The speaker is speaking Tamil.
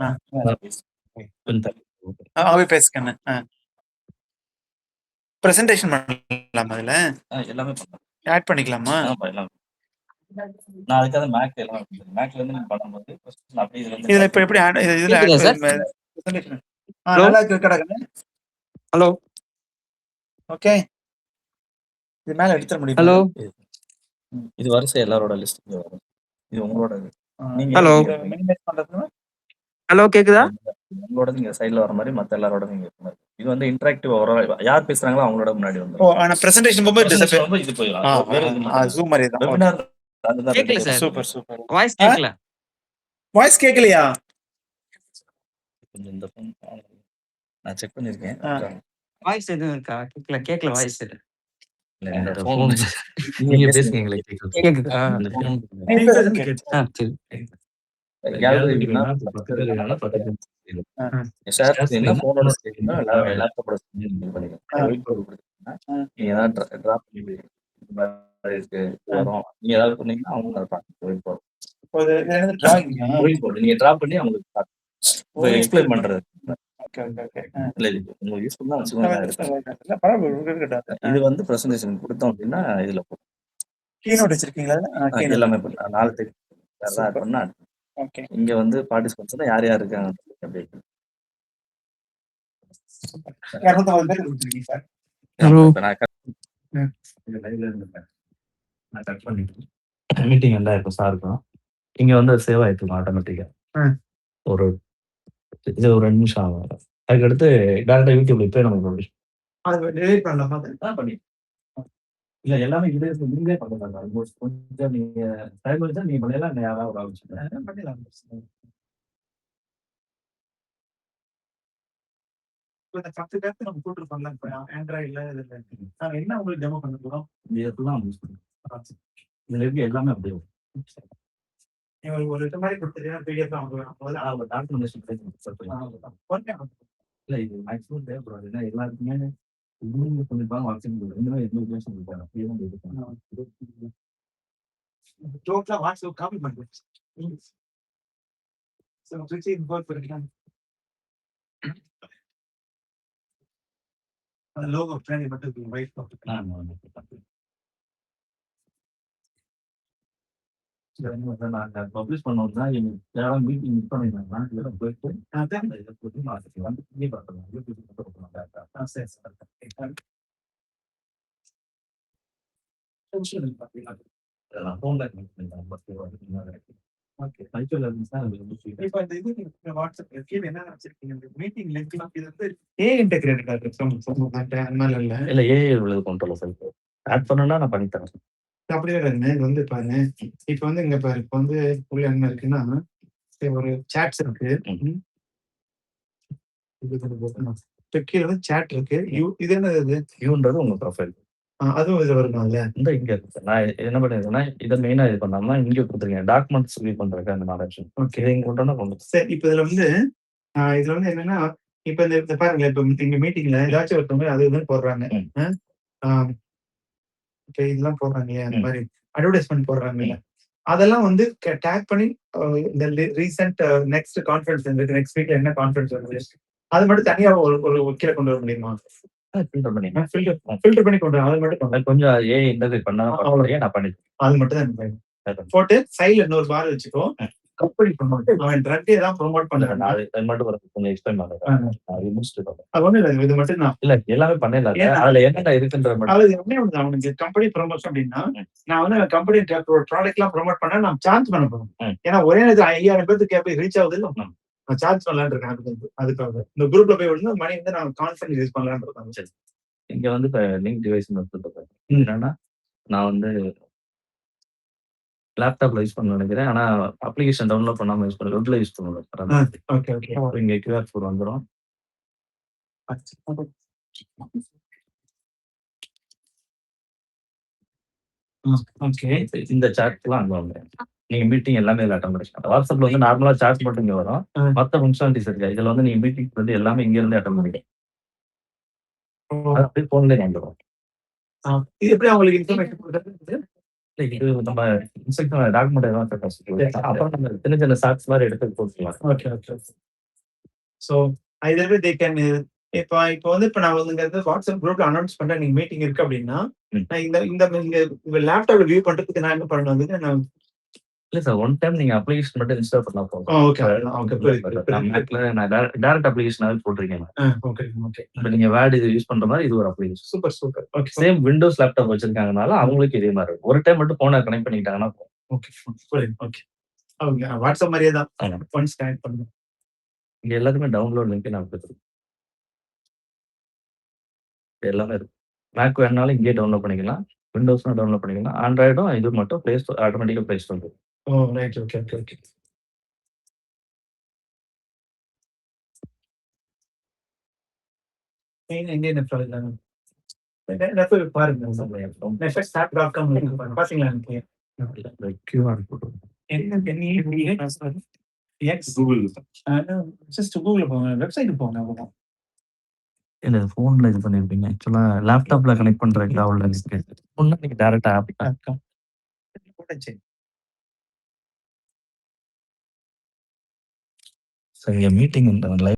ஆ. நான் பேசுறேன். கொஞ்சம் தள்ளி போங்க. அவவே பேசுங்கண்ணே. பிரசன்டேஷன் பண்ணலாமா அதுல? எல்லாமே பண்ணலாம். ஆட் பண்ணிக்கலாமா? எல்லாமே. நான் அதுக்காக மேக் எல்லாம் மேக்ல இருந்து நீங்க பண்ணும்போது அப்படியே இதுல இப்ப எப்படி இதுல கேக்குதா சார்? பிரசன்டேஷன் ஹலோ நல்லா இருக்கு கடகண்ணே. Hello okay. இது மேல எடுத்துட முடியுமா? ஹலோ இது வரிசை எல்லாரோட லிஸ்ட் வரும். இது உங்களோட நீங்க ஹலோ மினிமைஸ் பண்றதுன்னா ஹலோ கேக்குதா? உங்களோட நீங்க சைடுல வர மாதிரி மத்த எல்லாரோட நீங்க இருக்க மாதிரி. இது வந்து இன்டராக்டிவ் யார் பேசுறாங்களோ அவங்களோட முன்னாடி ஓ வந்துரும். ஆனா பிரசன்டேஷன் போகும்போது இது போயிடும். வேற எதுவும் ஜூம் மாதிரி தான். வெபினார் அதுதான் கேக்கல சார். Super super. வாய்ஸ் கேக்கல. வாய்ஸ் கேக்கலையா? கொஞ்சம் இந்த ஃபோன் நான் செக் பண்ணிருக்கேன். வாய்ஸ் எதுவும் இருக்கா? கேக்கல கேக்கல வாய்ஸ் எது. இந்த ஃபோன் நீங்க பேசுங்க எங்களுக்கு கேக்குது. கேக்குதா? இந்த ஃபோன் சரி. கேலரினா 10 பேர்னால 10 பேர் ஷேர் ஸ்கிரீன்ல ஃபோனோட ஸ்கிரீன் லேப்டாப்போட ஸ்கிரீன் இது பண்ணிக்கலாம். ஒயிட் போர்டு கொடுத்தீங்கன்னா நீங்க ஏதாவது டிராப் பண்ணி இந்த மாதிரி இருக்கு வரும். நீங்க ஏதாவது பண்ணீங்கன்னா அவங்க அதை பார்த்து ஒயிட் போர்டு. ஒயிட் போர்டு நீங்க டிராப் பண்ணி அவங்களுக்கு எக்ஸ்பிளைன் பண்றது. இல்ல இது உங்களுக்கு யூஸ்ஃபுல் தான் வச்சுக்கோங்க. இது வந்து பிரசன்டேஷன் கொடுத்தோம் அப்படின்னா இதுல கீனோட் வச்சிருக்கீங்களா? எல்லாமே பண்ணலாம். 4 தெரியும் ஆட் பண்ணா ஓகே. இங்க வந்து பார்ட்டிசிபென்ட்ஸ் யார் யார் இருக்காங்க அப்படியே மீட்டிங் எல்லாம் இருக்கும் சார் இருக்கும். இங்க வந்து சேவ் ஆயிடுக்கும் ஆட்டோமேட்டிக்கா. ஒரு இது ஒரு 2 நிமிஷம் ஆகும். அதுக்கடுத்து டேரக்டா யூடியூப்ல போய் நம்ம பண்ணி இல்ல எல்லாமே இதே நீங்களே பண்ணலாம். கொஞ்சம் நீங்க டைம் இருந்தா நீங்க பண்ணலாம். யாராவது ஒரு ஆலோசனை பண்ணலாம். இந்த 10 பேருக்கு நம்ம போட்டுருப்போம்ல இப்ப ஆண்ட்ராய்டுல இதுல நாங்க என்ன உங்களுக்கு டெமோ பண்ண போறோம்? இதெல்லாம் யூஸ் பண்ணுவோம். இதுல இருக்கு எல்லாமே அப்படியே நீங்க ஒரு இது மாதிரி கொடுத்துட்டீங்கன்னா பிடிஎஃப் அவங்க டாக்குமெண்டேஷன் இல்ல இது மேக்ஸிமம் தேவைப்படாது. ஏன்னா எல்லாருக்குமே சொல்லிருப்பாங்க டோட்டலா வாட்ஸ்அப் காப்பி பண்ணுறேன். லோகோ பின்னாடி மட்டும் வைட் நாங்க பப்ளிஷ் பண்ணோம்னா யாராவது மீட்டிங் மிஸ் பண்ணிருந்தாங்கன்னா போயிட்டு இதை போட்டு மாத்திக்கலாம். ஆட் பண்ணா நான் பண்ணி தரேன். அப்படியே இது வந்து பாருங்க. இப்ப வந்து இங்க பாரு இப்ப வந்து உள்ள என்ன இருக்குன்னா ஒரு சாட்ஸ் இருக்கு. கீழே வந்து சாட் இருக்கு. இது என்னது? யூன்றது உங்க ப்ரொஃபைல். அதுவும் இது வருமால இந்த இங்க இருக்கு. நான் என்ன பண்ணிருக்கேன்னா இதை மெயினா இது பண்ணாம இங்க கொடுத்துருக்கேன். டாக்குமெண்ட்ஸ் ரிவ்யூ பண்றதுக்கு அந்த நாலேஜ். ஓகே. இதை இங்க கொண்டு வந்து சரி இப்ப இதுல வந்து என்னன்னா இப்ப இந்த பாருங்க இப்ப எங்க மீட்டிங்ல ஏதாச்சும் ஒருத்தவங்க அது இதுன்னு போடுறாங்க. இப்ப இதெல்லாம் போடுறாங்க அந்த மாதிரி அட்வர்டைஸ்மெண்ட் போடுறாங்க. அதெல்லாம் வந்து டேக் பண்ணி இந்த ரீசெண்ட் நெக்ஸ்ட் கான்ஃபரன்ஸ் நெக்ஸ்ட் வீக்ல என்ன கான்ஃபரன்ஸ் வருது அது மட்டும் தனியா ஒரு கீழே கொண்டு வர முடியுமா? ஃபில்டர் பண்ணி கொண்டு அது மட்டும் கொஞ்சம் இன்டர்வியூ பண்ணா நான் பண்ணிட்டேன். அது மட்டும் தான் போட்டு சைடுல இன்னொரு பார் வச்சுக்கோ. கம்பெனி ப்ரோமோட் அவன் ட்ரக் ஏதாவது ப்ரோமோட் பண்றான். அது மட்டும் கொஞ்சம் எக்ஸ்பிளைன் பண்றேன். அது முடிச்சிட்டு அது ஒண்ணு இல்ல இது மட்டும் தான் இல்ல எல்லாமே பண்ணல. அதுல என்ன இருக்குன்ற அது என்ன அவனுக்கு கம்பெனி ப்ரோமோஷன் அப்படின்னா நான் வந்து கம்பெனி ப்ராடக்ட் எல்லாம் ப்ரோமோட் பண்ணா நான் சார்ஜ் பண்ண போறோம். ஏன்னா ஒரே நேரத்தில் 5000 பேருக்கு போய் ரீச் ஆகுது இல்ல நான் சார்ஜ் பண்ணலான்னு இருக்கேன். அதுக்காக இந்த குரூப்ல போய் விழுந்து மணி வந்து நான் கான்ஃபரன்ஸ் யூஸ் பண்ணலான்னு இருக்காங்க. இங்க வந்து லிங்க் டிவைஸ் என்னன்னா நான் வந்து லேப்டாப்ல யூஸ் பண்ண நினைக்கிறேன். ஆனா அப்ளிகேஷன் டவுன்லோட் பண்ணாம யூஸ் பண்ணல. வெப்ல யூஸ் பண்ணுவேன். Okay okay. இங்க QR கோட் வந்துரும். ஓகே. இந்த சாட்லாம் அங்க வந்துரும். நீங்க மீட்டிங் எல்லாமே இதுல அட்டெண்ட் பண்ணிக்கலாம். வாட்ஸ்அப்ல வந்து நார்மலா சாட் மட்டும் இங்க வரும். மத்த ஃபங்க்ஷனாலிட்டிஸ் இருக்கு. இதுல வந்து நீங்க மீட்டிங் வந்து எல்லாமே இங்க இருந்து அட்டெண்ட் பண்ணிக்கலாம். அது அப்படியே போன்ல வந்துரும். இது எப்படி அவங்களுக்கு இன்ஃபர்மேஷன் கொடுக்குறது? இது நம்ம இன்ஸ்ட்ரக்ஷன் டாக்குமெண்ட் எல்லாம் அப்புறம் நம்ம சின்ன சின்ன ஷார்ட்ஸ் மாதிரி எடுத்து போட்டுக்கலாம். Okay okay. So either way they can இப்போ வந்து நான் வந்து வாட்ஸ்அப் குரூப்ல அனௌன்ஸ் பண்றேன் நீங்க மீட்டிங் இருக்கு அப்படின்னா ம். நான் இந்த லேப்டாப்ல வியூ பண்றதுக்கு நான் என்ன பண்ணணும் வந்து நான் இல்ல சார். ஒன் டைம் நீங்க அப்ளிகேஷன் மட்டும் இன்ஸ்டால் பண்ணா போதும். ஓகே ஓகே நான் மேக்ல நான் டைரக்ட் அப்ளிகேஷனாவே போட்டிருக்கேன். ஓகே ஓகே இப்ப நீங்க வேர்ட் இது யூஸ் பண்ற மாதிரி இது ஒரு application. Super super okay same windows laptop வச்சிருக்காங்கனால அவங்களுக்கு இதே மாதிரி இருக்கும். ஒரு டைம் மட்டும் போனை கனெக்ட் பண்ணிக்கிட்டாங்கன்னா போதும். ஓகே புரியுது ஓகே அவங்க வாட்ஸ்அப் மாதிரியே தான் ஆமா. ஒன்ஸ் கனெக்ட் பண்ணுங்க இங்க எல்லாத்துக்குமே டவுன்லோட் லிங்க் நான் கொடுத்துருக்கேன். எல்லாமே இருக்கு. மேக் வேணாலும் இங்கேயே டவுன்லோட் பண்ணிக்கலாம். விண்டோஸ்னா டவுன்லோட் பண்ணிக்கலாம். ஆண்ட்ராய்டும் இது மட்டும் பிளே ஸ்டோர் ஆட்டோமேட்டிக்கா பிளே ஸ்டோர் இருக்கும். Oh right okay okay okay main Indian எஃப்எல் பாருங்க நெஃபெக்ட் ஆப்.com பாத்தீங்களா எனக்கு இந்த QR போட்டுருக்கேன். கூகுள் ஜஸ்ட் கூகுள் போங்க வெப்சைட் போங்க அவ்வளவுதான் இல்ல ஃபோன்ல இது பண்ணிருப்பீங்க. ஆக்சுவலா லேப்டாப்ல கனெக்ட் பண்ற கிளவுட்ல இருக்கு. ஃபோன்ல நீங்க டைரக்ட்டா ஆப் போட்டாச்சு சரிங்க மீட்டிங் லைவ்